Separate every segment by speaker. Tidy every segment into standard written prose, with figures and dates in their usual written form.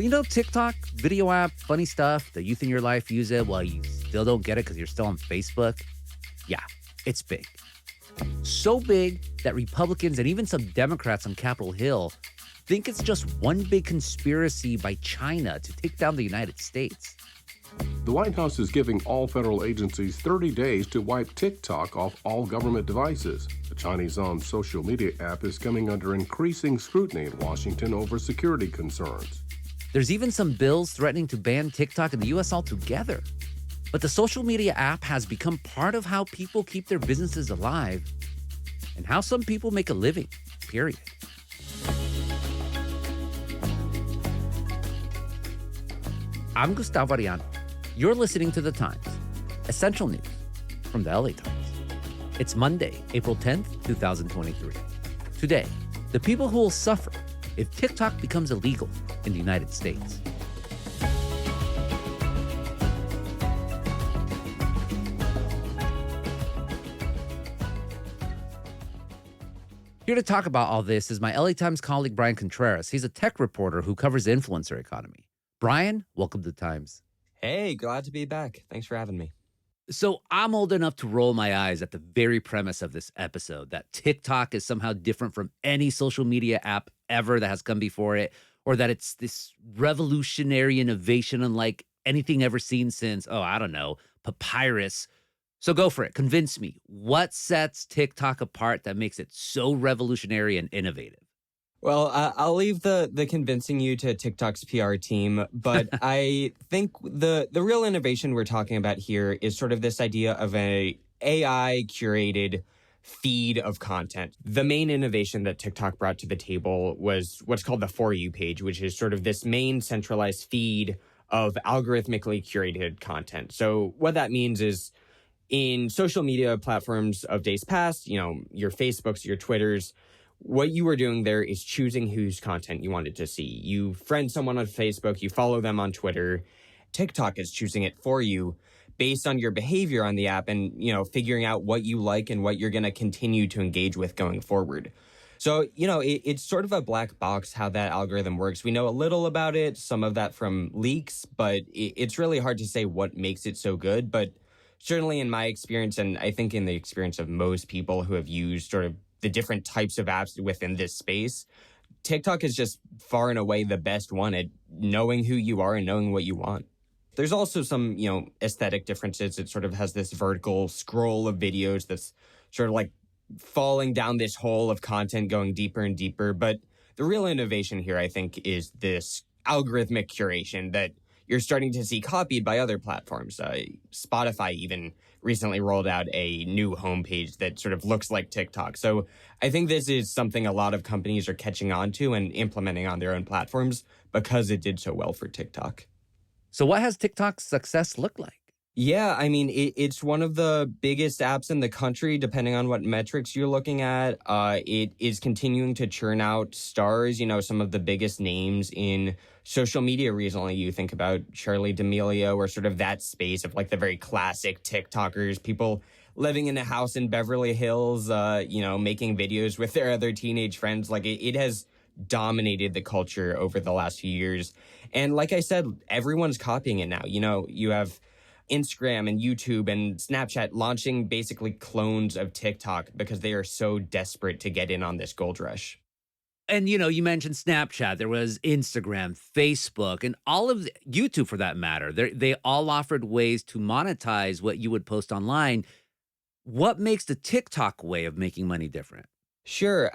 Speaker 1: But TikTok, video app, funny stuff, the youth in your life use it while you still don't get it because you're still on Facebook. Yeah, it's big. So big that Republicans and even some Democrats on Capitol Hill think it's just one big conspiracy by China to take down the United States.
Speaker 2: The White House is giving all federal agencies 30 days to wipe TikTok off all government devices. The Chinese-owned social media app is coming under increasing scrutiny in Washington over security concerns.
Speaker 1: There's even some bills threatening to ban TikTok in the U.S. altogether. But the social media app has become part of how people keep their businesses alive and how some people make a living, period. I'm Gustavo Arellano. You're listening to The Times, essential news from the L.A. Times. It's Monday, April 10th, 2023. Today, the people who will suffer if TikTok becomes illegal in the United States. Here to talk about all this is my LA Times colleague, Brian Contreras. He's a tech reporter who covers the influencer economy. Brian, welcome to The Times.
Speaker 3: Hey, glad to be back. Thanks for having me.
Speaker 1: So I'm old enough to roll my eyes at the very premise of this episode, that TikTok is somehow different from any social media app ever that has come before it, or that it's this revolutionary innovation unlike anything ever seen since, papyrus. So go for it. Convince me. What sets TikTok apart that makes it so revolutionary and innovative?
Speaker 3: Well, I'll leave the convincing you to TikTok's PR team, but I think the real innovation we're talking about here is sort of this idea of a AI curated feed of content. The main innovation that TikTok brought to the table was what's called the For You page, which is sort of this main centralized feed of algorithmically curated content. So what that means is in social media platforms of days past, your Facebooks, your Twitters, what you were doing there is choosing whose content you wanted to see. You friend someone on Facebook, you follow them on Twitter. TikTok is choosing it for you based on your behavior on the app and, figuring out what you like and what you're going to continue to engage with going forward. So, it's sort of a black box how that algorithm works. We know a little about it, some of that from leaks, but it's really hard to say what makes it so good. But certainly in my experience, and I think in the experience of most people who have used sort of the different types of apps within this space, TikTok is just far and away the best one at knowing who you are and knowing what you want. There's also some, aesthetic differences. It sort of has this vertical scroll of videos that's sort of like falling down this hole of content going deeper and deeper. But the real innovation here, I think, is this algorithmic curation that you're starting to see copied by other platforms. Spotify even recently rolled out a new homepage that sort of looks like TikTok. So I think this is something a lot of companies are catching on to and implementing on their own platforms because it did so well for TikTok.
Speaker 1: So what has TikTok's success looked like?
Speaker 3: Yeah, it's one of the biggest apps in the country, depending on what metrics you're looking at. It is continuing to churn out stars, some of the biggest names in social media recently. You think about Charli D'Amelio or sort of that space of like the very classic TikTokers, people living in a house in Beverly Hills, making videos with their other teenage friends. Like it has dominated the culture over the last few years. And like I said, everyone's copying it now. You have Instagram and YouTube and Snapchat launching basically clones of TikTok because they are so desperate to get in on this gold rush.
Speaker 1: And, you mentioned Snapchat. There was Instagram, Facebook, and all of YouTube for that matter. They all offered ways to monetize what you would post online. What makes the TikTok way of making money different?
Speaker 3: Sure.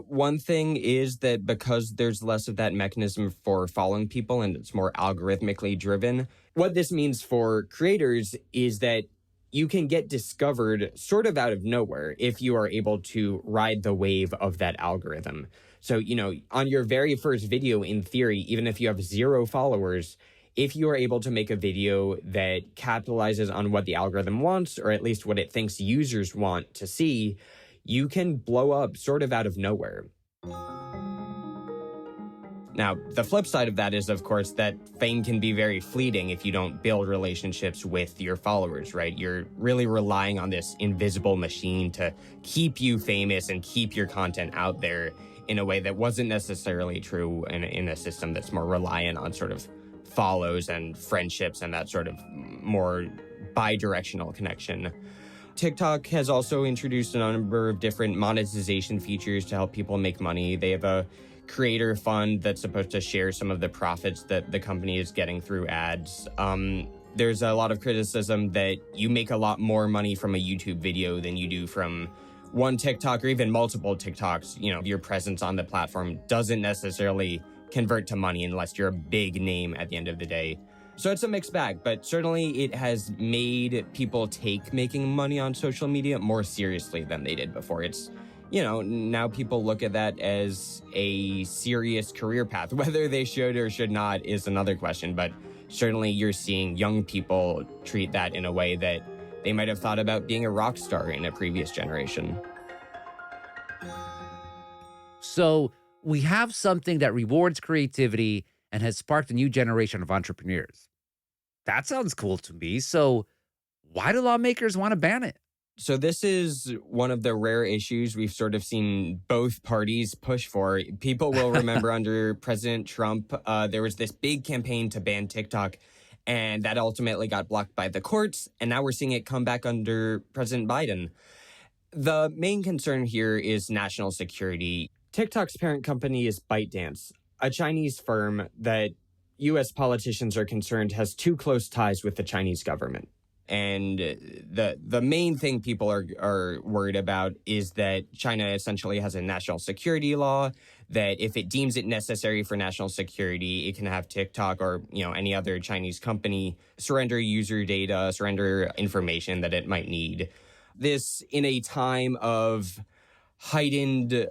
Speaker 3: One thing is that because there's less of that mechanism for following people and it's more algorithmically driven, what this means for creators is that you can get discovered sort of out of nowhere if you are able to ride the wave of that algorithm. So, on your very first video, in theory, even if you have 0 followers, if you are able to make a video that capitalizes on what the algorithm wants, or at least what it thinks users want to see, Now, the flip side of that is, of course, that fame can be very fleeting if you don't build relationships with your followers, right? You're really relying on this invisible machine to keep you famous and keep your content out there in a way that wasn't necessarily true in a system that's more reliant on sort of follows and friendships and that sort of more bi-directional connection. TikTok has also introduced a number of different monetization features to help people make money. They have a creator fund that's supposed to share some of the profits that the company is getting through ads. There's a lot of criticism that you make a lot more money from a YouTube video than you do from one TikTok or even multiple TikToks. You know, your presence on the platform doesn't necessarily convert to money unless you're a big name at the end of the day. So it's a mixed bag, but certainly it has made people take making money on social media more seriously than they did before. It's, you know, now people look at that as a serious career path. Whether they should or should not is another question, but certainly you're seeing young people treat that in a way that they might have thought about being a rock star in a previous generation.
Speaker 1: So we have something that rewards creativity and has sparked a new generation of entrepreneurs. That sounds cool to me. So why do lawmakers want to ban it?
Speaker 3: So this is one of the rare issues we've sort of seen both parties push for. People will remember under President Trump, there was this big campaign to ban TikTok, and that ultimately got blocked by the courts. And now we're seeing it come back under President Biden. The main concern here is national security. TikTok's parent company is ByteDance, a Chinese firm that U.S. politicians are concerned has too close ties with the Chinese government. And the main thing people are worried about is that China essentially has a national security law that if it deems it necessary for national security, it can have TikTok or, you know, any other Chinese company surrender user data, surrender information that it might need. This in a time of heightened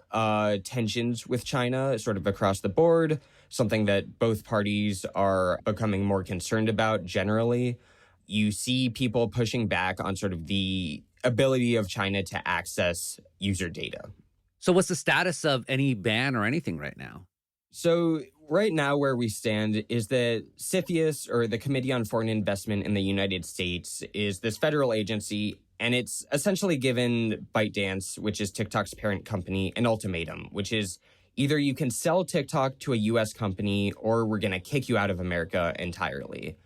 Speaker 3: tensions with China sort of across the board, something that both parties are becoming more concerned about generally. You see people pushing back on sort of the ability of China to access user data.
Speaker 1: So what's the status of any ban or anything right now?
Speaker 3: So right now where we stand is that CFIUS, or the Committee on Foreign Investment in the United States, is this federal agency, and it's essentially given ByteDance, which is TikTok's parent company, an ultimatum, which is either you can sell TikTok to a U.S. company or we're going to kick you out of America entirely.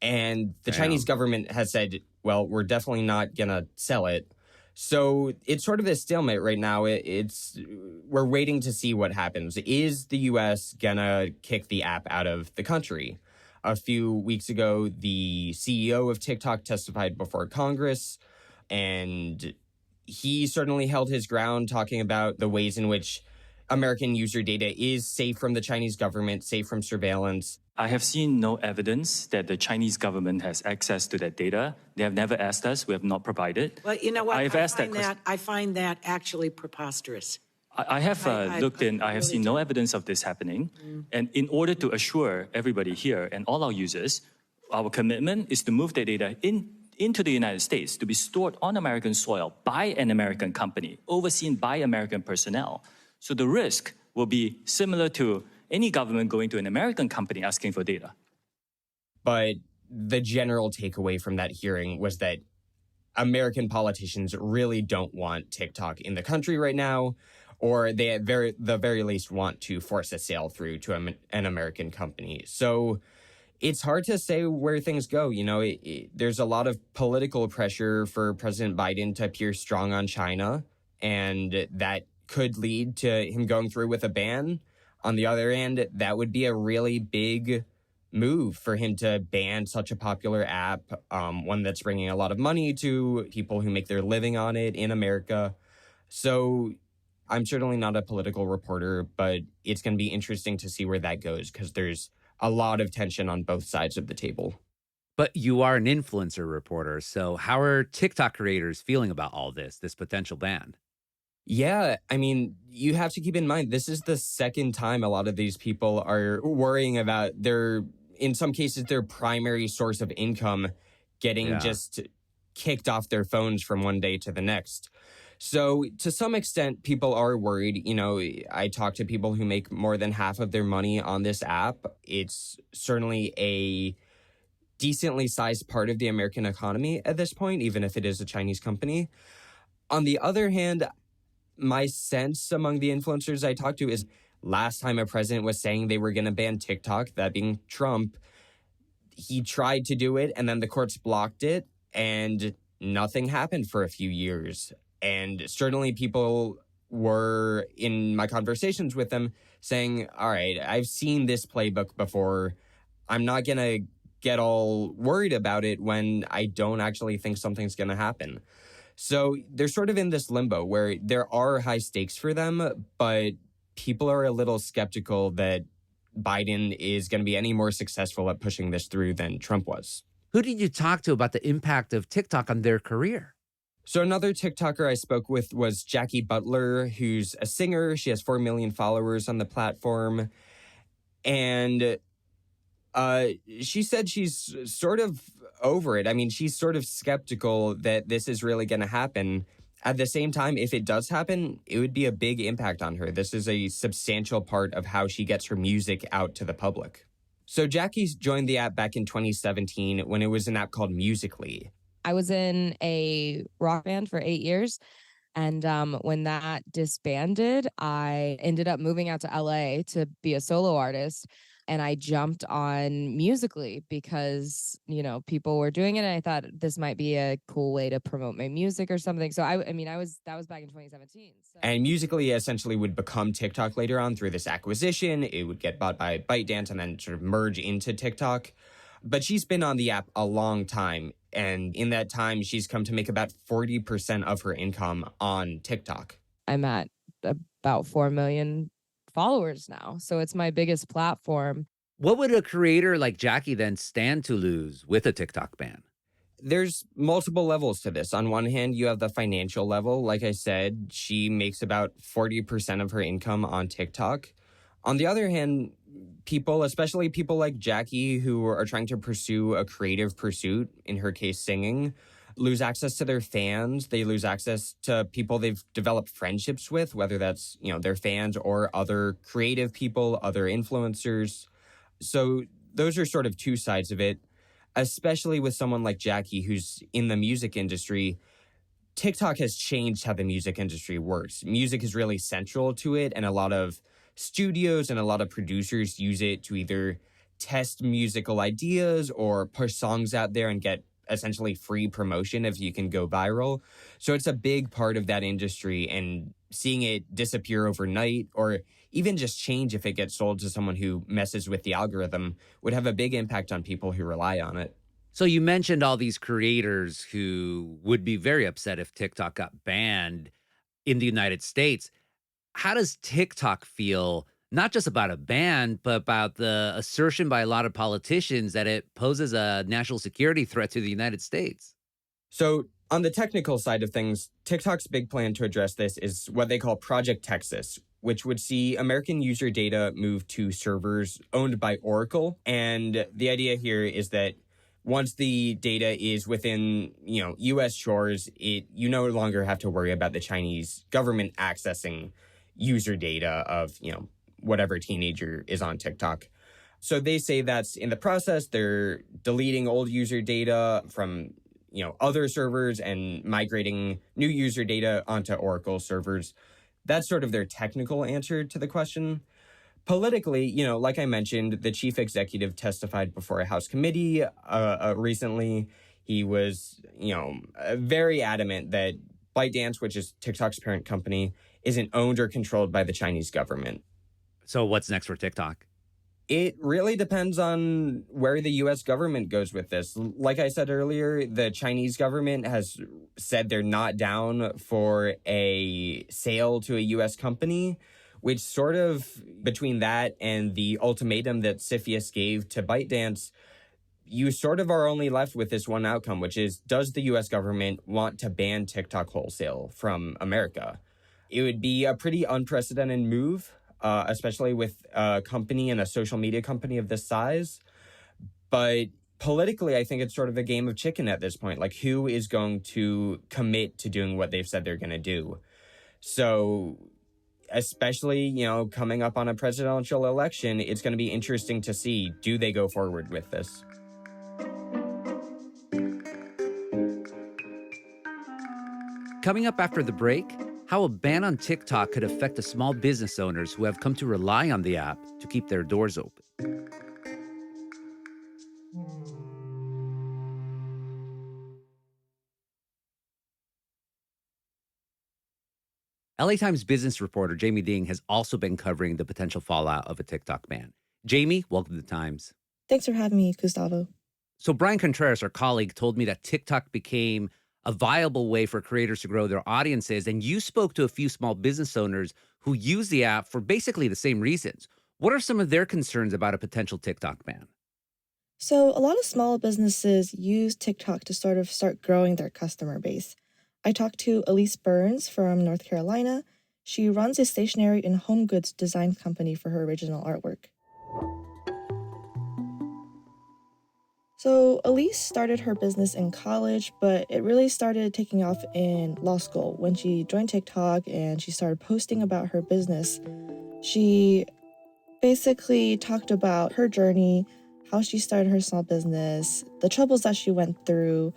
Speaker 3: And the Chinese government has said, well, we're definitely not going to sell it. So it's sort of this stalemate right now. We're waiting to see what happens. Is the U.S. going to kick the app out of the country? A few weeks ago, the CEO of TikTok testified before Congress, and he certainly held his ground talking about the ways in which American user data is safe from the Chinese government, safe from surveillance.
Speaker 4: I have seen no evidence that the Chinese government has access to that data. They have never asked us. We have not provided.
Speaker 5: Well, you know what?
Speaker 4: I
Speaker 5: find that actually preposterous.
Speaker 4: I have looked in. I have seen no evidence of this happening. And in order to assure everybody here and all our users, our commitment is to move the data into the United States to be stored on American soil by an American company, overseen by American personnel. So the risk will be similar to any government going to an American company asking for data.
Speaker 3: But the general takeaway from that hearing was that American politicians really don't want TikTok in the country right now, or they at the very least want to force a sale through to an American company. So it's hard to say where things go. You know, there's a lot of political pressure for President Biden to appear strong on China, and that could lead to him going through with a ban. On the other hand, that would be a really big move for him to ban such a popular app, one that's bringing a lot of money to people who make their living on it in America. So I'm certainly not a political reporter, but it's going to be interesting to see where that goes because there's a lot of tension on both sides of the table.
Speaker 1: But you are an influencer reporter, so how are TikTok creators feeling about all this potential ban?
Speaker 3: Yeah, I mean, you have to keep in mind, this is the second time a lot of these people are worrying about in some cases, their primary source of income getting just kicked off their phones from one day to the next. So to some extent, people are worried. I talk to people who make more than half of their money on this app. It's certainly a decently sized part of the American economy at this point, even if it is a Chinese company. On the other hand, my sense among the influencers I talked to is last time a president was saying they were going to ban TikTok, that being Trump, he tried to do it and then the courts blocked it and nothing happened for a few years. And certainly people were, in my conversations with them, saying, all right, I've seen this playbook before. I'm not going to get all worried about it when I don't actually think something's going to happen. So they're sort of in this limbo where there are high stakes for them, but people are a little skeptical that Biden is going to be any more successful at pushing this through than Trump was.
Speaker 1: Who did you talk to about the impact of TikTok on their career?
Speaker 3: So another TikToker I spoke with was Jackie Butler, who's a singer. She has 4 million followers on the platform. And she said she's sort of over it. I mean, she's sort of skeptical that this is really going to happen. At the same time, if it does happen, it would be a big impact on her. This is a substantial part of how she gets her music out to the public. So Jackie joined the app back in 2017 when it was an app called Musical.ly.
Speaker 6: I was in a rock band for 8 years. And when that disbanded, I ended up moving out to LA to be a solo artist. And I jumped on Musical.ly because, people were doing it. And I thought this might be a cool way to promote my music or something. So that was back in 2017. So.
Speaker 3: And Musical.ly essentially would become TikTok later on through this acquisition. It would get bought by ByteDance and then sort of merge into TikTok. But she's been on the app a long time. And in that time, she's come to make about 40% of her income on TikTok.
Speaker 6: I'm at about 4 million followers now. So it's my biggest platform.
Speaker 1: What would a creator like Jackie then stand to lose with a TikTok ban?
Speaker 3: There's multiple levels to this. On one hand, you have the financial level. Like I said, she makes about 40% of her income on TikTok. On the other hand, people, especially people like Jackie, who are trying to pursue a creative pursuit, in her case, singing, lose access to their fans. They lose access to people they've developed friendships with, whether that's, their fans or other creative people, other influencers. So those are sort of two sides of it, especially with someone like Jackie, who's in the music industry. TikTok has changed how the music industry works. Music is really central to it, and a lot of studios and a lot of producers use it to either test musical ideas or push songs out there and get essentially free promotion if you can go viral. So it's a big part of that industry, and seeing it disappear overnight or even just change if it gets sold to someone who messes with the algorithm would have a big impact on people who rely on it.
Speaker 1: So you mentioned all these creators who would be very upset if TikTok got banned in the United States. How does TikTok feel, not just about a ban, but about the assertion by a lot of politicians that it poses a national security threat to the United States?
Speaker 3: So on the technical side of things, TikTok's big plan to address this is what they call Project Texas, which would see American user data move to servers owned by Oracle. And the idea here is that once the data is within, U.S. shores, you no longer have to worry about the Chinese government accessing user data of, whatever teenager is on TikTok. So they say that's in the process. They're deleting old user data from, other servers and migrating new user data onto Oracle servers. That's sort of their technical answer to the question. Politically, like I mentioned, the chief executive testified before a House committee recently. He was, very adamant that ByteDance, which is TikTok's parent company, isn't owned or controlled by the Chinese government.
Speaker 1: So what's next for TikTok?
Speaker 3: It really depends on where the U.S. government goes with this. Like I said earlier, the Chinese government has said they're not down for a sale to a U.S. company, which sort of, between that and the ultimatum that CFIUS gave to ByteDance, you sort of are only left with this one outcome, which is, does the U.S. government want to ban TikTok wholesale from America? It would be a pretty unprecedented move, especially with a company and a social media company of this size. But politically, I think it's sort of a game of chicken at this point. Like, who is going to commit to doing what they've said they're going to do? So, especially, coming up on a presidential election, it's going to be interesting to see, do they go forward with this?
Speaker 1: Coming up after the break, how a ban on TikTok could affect the small business owners who have come to rely on the app to keep their doors open. LA Times business reporter Jaimie Ding has also been covering the potential fallout of a TikTok ban. Jaimie, welcome to the Times.
Speaker 7: Thanks for having me, Gustavo.
Speaker 1: So Brian Contreras, our colleague, told me that TikTok became a viable way for creators to grow their audiences. And you spoke to a few small business owners who use the app for basically the same reasons. What are some of their concerns about a potential TikTok ban?
Speaker 7: So, a lot of small businesses use TikTok to start growing their customer base. I talked to Elise Burns from North Carolina. She runs a stationery and home goods design company for her original artwork. So, Elise started her business in college, but it really started taking off in law school when she joined TikTok and she started posting about her business. She basically talked about her journey, how she started her small business, the troubles that she went through,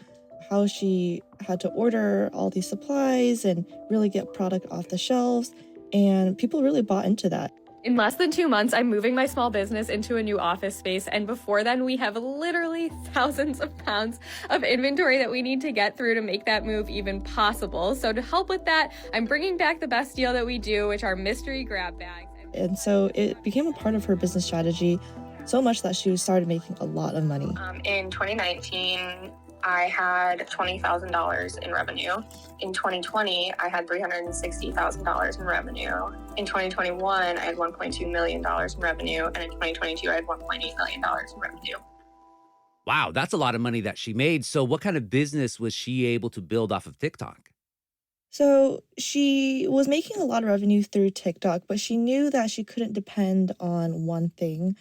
Speaker 7: how she had to order all these supplies and really get product off the shelves. And people really bought into that.
Speaker 8: In less than 2 months, I'm moving my small business into a new office space. And before then, we have literally thousands of pounds of inventory that we need to get through to make that move even possible. So to help with that, I'm bringing back the best deal that we do, which are mystery grab bags.
Speaker 7: And so it became a part of her business strategy so much that she started making a lot of money.
Speaker 9: In 2019, I had $20,000 in revenue. In 2020, I had $360,000 in revenue. In 2021, I had $1.2 million in revenue. And in 2022, I had $1.8 million in revenue.
Speaker 1: Wow, that's a lot of money that she made. So what kind of business was she able to build off of TikTok?
Speaker 7: So she was making a lot of revenue through TikTok, but she knew that she couldn't depend on one thing.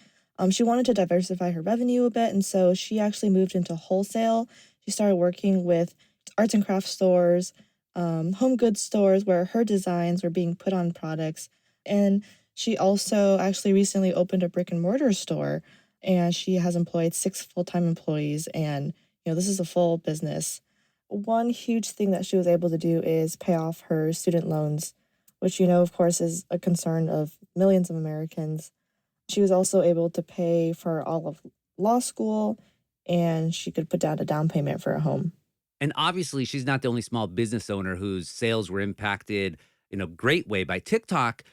Speaker 7: She wanted to diversify her revenue a bit, and so she actually moved into wholesale. She started working with arts and crafts stores, home goods stores where her designs were being put on products. And she also actually recently opened a brick and mortar store, and she has employed 6 full-time employees. And, this is a full business. One huge thing that she was able to do is pay off her student loans, which, of course, is a concern of millions of Americans. She was also able to pay for all of law school, and she could put down a down payment for a home.
Speaker 1: And obviously, she's not the only small business owner whose sales were impacted in a great way by TikTok.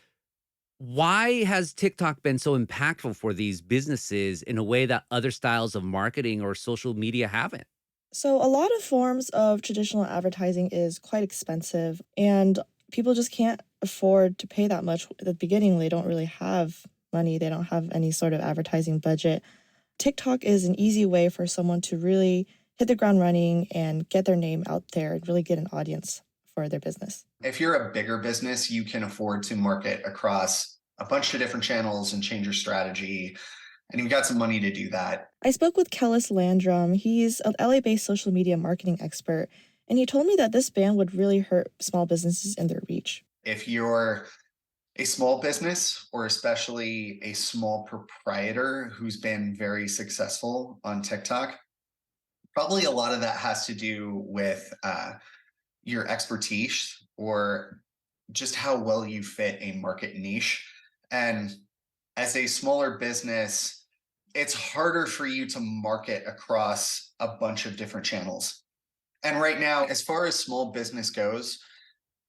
Speaker 1: Why has TikTok been so impactful for these businesses in a way that other styles of marketing or social media haven't?
Speaker 7: So a lot of forms of traditional advertising is quite expensive, and people just can't afford to pay that much at the beginning. They don't really have money. They don't have any sort of advertising budget. TikTok is an easy way for someone to really hit the ground running and get their name out there and really get an audience for their business.
Speaker 10: If you're a bigger business, you can afford to market across a bunch of different channels and change your strategy. And you've got some money to do that.
Speaker 7: I spoke with Kellis Landrum. He's an LA-based social media marketing expert, and he told me that this ban would really hurt small businesses in their reach.
Speaker 10: If you're a small business, or especially a small proprietor who's been very successful on TikTok, probably a lot of that has to do with your expertise or just how well you fit a market niche. And as a smaller business, it's harder for you to market across a bunch of different channels. And right now, as far as small business goes,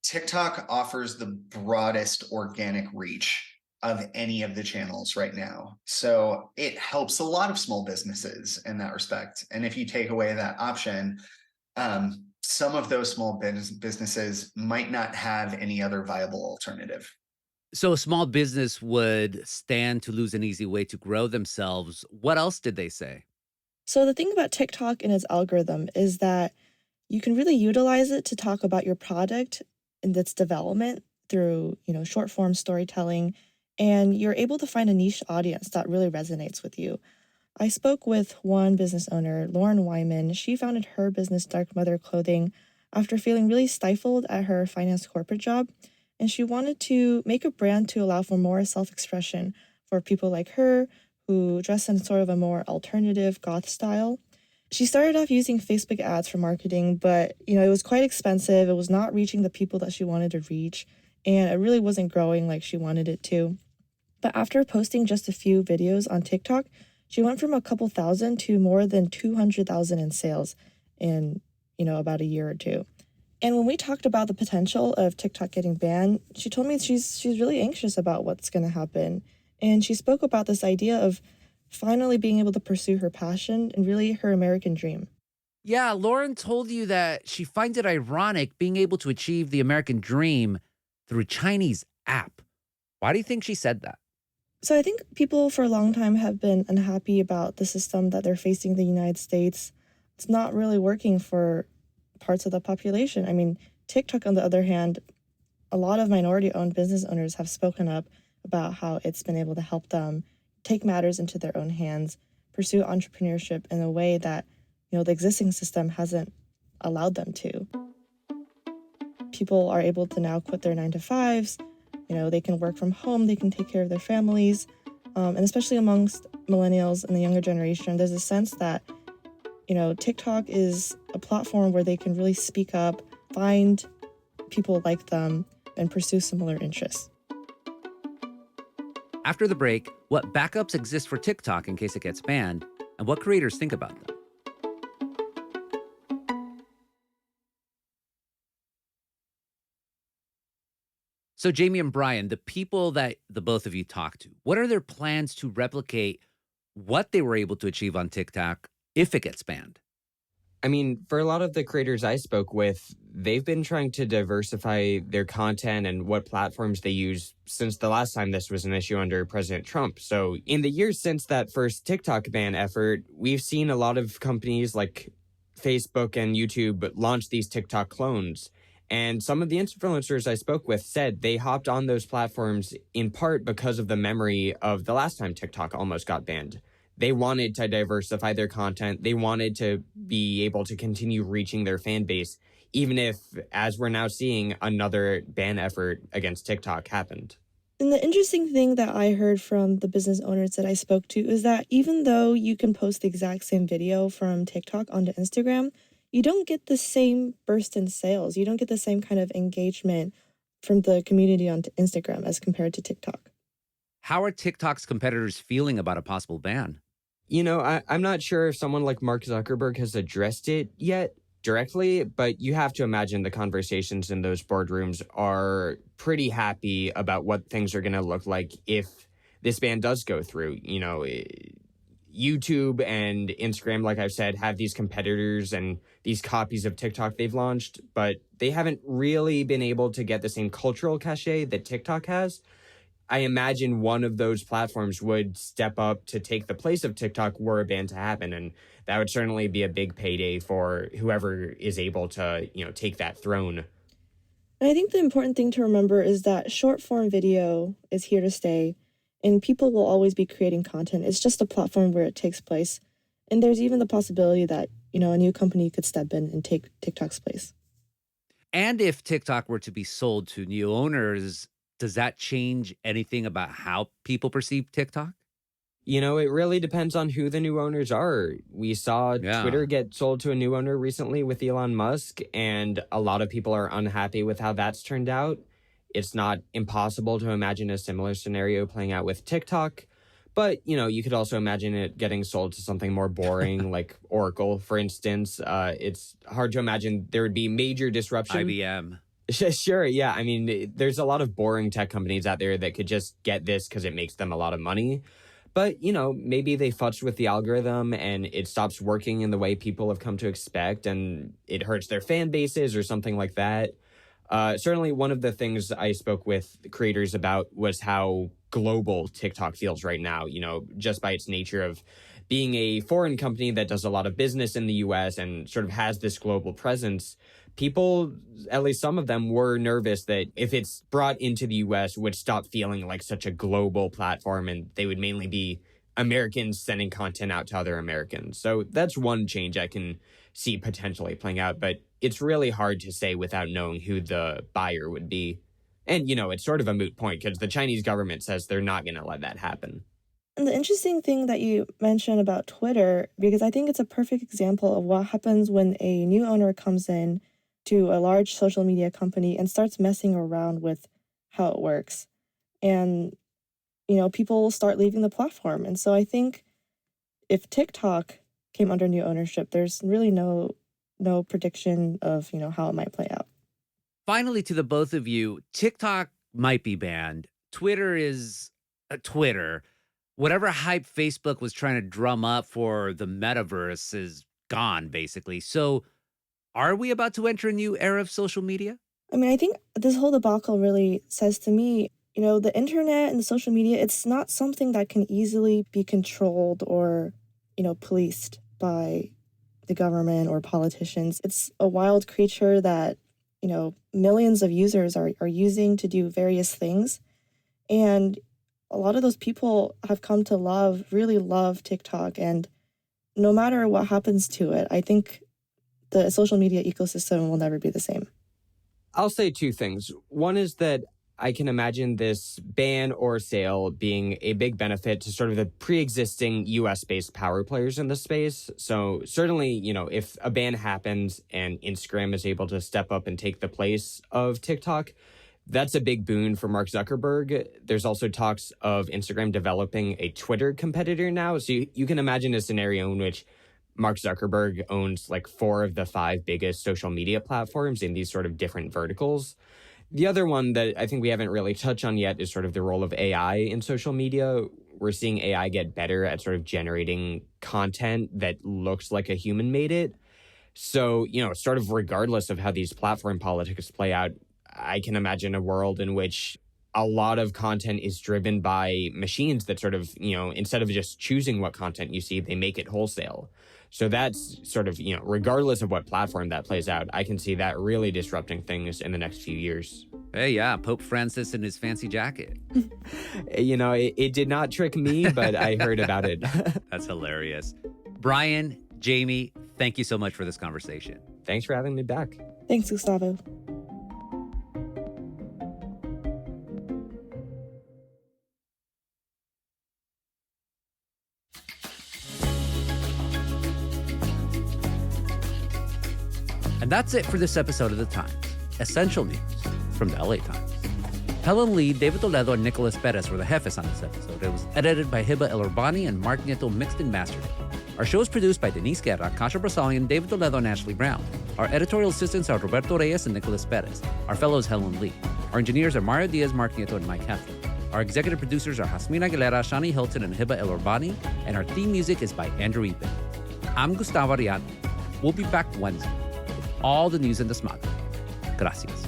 Speaker 10: TikTok offers the broadest organic reach of any of the channels right now. So it helps a lot of small businesses in that respect. And if you take away that option, some of those small businesses might not have any other viable alternative.
Speaker 1: So a small business would stand to lose an easy way to grow themselves. What else did they say?
Speaker 7: So the thing about TikTok and its algorithm is that you can really utilize it to talk about your product and its development through, short form storytelling, and you're able to find a niche audience that really resonates with you. I spoke with one business owner, Lauren Wyman. She founded her business, Dark Mother Clothing, after feeling really stifled at her finance corporate job. And she wanted to make a brand to allow for more self-expression for people like her who dress in sort of a more alternative goth style. She started off using Facebook ads for marketing, but it was quite expensive. It was not reaching the people that she wanted to reach, and it really wasn't growing like she wanted it to. But after posting just a few videos on TikTok, she went from a couple thousand to more than 200,000 in sales in, about a year or two. And when we talked about the potential of TikTok getting banned, she told me she's really anxious about what's going to happen. And she spoke about this idea of finally being able to pursue her passion and really her American dream.
Speaker 1: Yeah, Lauren told you that she finds it ironic being able to achieve the American dream through a Chinese app. Why do you think she said that?
Speaker 7: So I think people for a long time have been unhappy about the system that they're facing in the United States. It's not really working for parts of the population. I mean, TikTok, on the other hand, a lot of minority-owned business owners have spoken up about how it's been able to help them take matters into their own hands, pursue entrepreneurship in a way that, the existing system hasn't allowed them to. People are able to now quit their 9-to-5s. They can work from home, they can take care of their families. And especially amongst millennials and the younger generation, there's a sense that, TikTok is a platform where they can really speak up, find people like them, and pursue similar interests.
Speaker 1: After the break, what backups exist for TikTok in case it gets banned, and what creators think about them. So Jaimie and Brian, the people that the both of you talk to, what are their plans to replicate what they were able to achieve on TikTok if it gets banned?
Speaker 3: I mean, for a lot of the creators I spoke with, they've been trying to diversify their content and what platforms they use since the last time this was an issue under President Trump. So in the years since that first TikTok ban effort, we've seen a lot of companies like Facebook and YouTube launch these TikTok clones. And some of the influencers I spoke with said they hopped on those platforms in part because of the memory of the last time TikTok almost got banned. They wanted to diversify their content. They wanted to be able to continue reaching their fan base, even if, as we're now seeing, another ban effort against TikTok happened.
Speaker 7: And the interesting thing that I heard from the business owners that I spoke to is that even though you can post the exact same video from TikTok onto Instagram, you don't get the same burst in sales. You don't get the same kind of engagement from the community on Instagram as compared to TikTok.
Speaker 1: How are TikTok's competitors feeling about a possible ban?
Speaker 3: I'm not sure if someone like Mark Zuckerberg has addressed it yet directly, but you have to imagine the conversations in those boardrooms are pretty happy about what things are going to look like if this ban does go through. YouTube and Instagram, like I've said, have these competitors and these copies of TikTok they've launched, but they haven't really been able to get the same cultural cachet that TikTok has. I imagine one of those platforms would step up to take the place of TikTok were a ban to happen. And that would certainly be a big payday for whoever is able to, take that throne.
Speaker 7: And I think the important thing to remember is that short form video is here to stay, and people will always be creating content. It's just a platform where it takes place. And there's even the possibility that, a new company could step in and take TikTok's place.
Speaker 1: And if TikTok were to be sold to new owners, does that change anything about how people perceive TikTok?
Speaker 3: It really depends on who the new owners are. We saw Twitter get sold to a new owner recently with Elon Musk, and a lot of people are unhappy with how that's turned out. It's not impossible to imagine a similar scenario playing out with TikTok. But, you could also imagine it getting sold to something more boring, like Oracle, for instance. It's hard to imagine there would be major disruption.
Speaker 1: IBM.
Speaker 3: Sure, yeah. I mean, there's a lot of boring tech companies out there that could just get this because it makes them a lot of money. But, maybe they futzed with the algorithm and it stops working in the way people have come to expect and it hurts their fan bases or something like that. Certainly, one of the things I spoke with creators about was how global TikTok feels right now, just by its nature of being a foreign company that does a lot of business in the US and sort of has this global presence. People, at least some of them, were nervous that if it's brought into the US, it would stop feeling like such a global platform and they would mainly be Americans sending content out to other Americans. So that's one change I can see potentially playing out, but it's really hard to say without knowing who the buyer would be. And, it's sort of a moot point because the Chinese government says they're not going to let that happen.
Speaker 7: And the interesting thing that you mentioned about Twitter, because I think it's a perfect example of what happens when a new owner comes in to a large social media company and starts messing around with how it works. And, people will start leaving the platform. And so I think if TikTok came under new ownership, there's really no prediction of, how it might play out.
Speaker 1: Finally, to the both of you, TikTok might be banned. Twitter is Twitter. Whatever hype Facebook was trying to drum up for the metaverse is gone, basically. So are we about to enter a new era of social media?
Speaker 7: I mean, I think this whole debacle really says to me, the internet and the social media, it's not something that can easily be controlled or, policed by the government or politicians. It's a wild creature that, millions of users are using to do various things. And a lot of those people have come to really love TikTok. And no matter what happens to it, I think the social media ecosystem will never be the same.
Speaker 3: I'll say two things. One is that I can imagine this ban or sale being a big benefit to sort of the pre-existing US-based power players in the space. So certainly, if a ban happens and Instagram is able to step up and take the place of TikTok, that's a big boon for Mark Zuckerberg. There's also talks of Instagram developing a Twitter competitor now. So you can imagine a scenario in which Mark Zuckerberg owns like 4 of the 5 biggest social media platforms in these sort of different verticals. The other one that I think we haven't really touched on yet is sort of the role of AI in social media. We're seeing AI get better at sort of generating content that looks like a human made it. So, sort of regardless of how these platform politics play out, I can imagine a world in which a lot of content is driven by machines that sort of, instead of just choosing what content you see, they make it wholesale. So that's sort of, regardless of what platform that plays out, I can see that really disrupting things in the next few years.
Speaker 1: Hey, yeah, Pope Francis in his fancy jacket.
Speaker 3: It did not trick me, but I heard about it.
Speaker 1: That's hilarious. Brian, Jaimie, thank you so much for this conversation.
Speaker 3: Thanks for having me back.
Speaker 7: Thanks, Gustavo.
Speaker 1: And that's it for this episode of The Times. Essential news from the LA Times. Helen Lee, David Toledo, and Nicholas Perez were the jefes on this episode. It was edited by Hiba El-Urbani and Mark Nieto, mixed and mastered. Our show is produced by Denise Guerra, Kasha Brasalian, David Toledo, and Ashley Brown. Our editorial assistants are Roberto Reyes and Nicholas Perez. Our fellow is Helen Lee. Our engineers are Mario Diaz, Mark Nieto, and Mike Heffler. Our executive producers are Jasmine Aguilera, Shani Hilton, and Hiba El-Urbani. And our theme music is by Andrew Ipe. I'm Gustavo Arellano. We'll be back Wednesday with all the news in the smog. Gracias.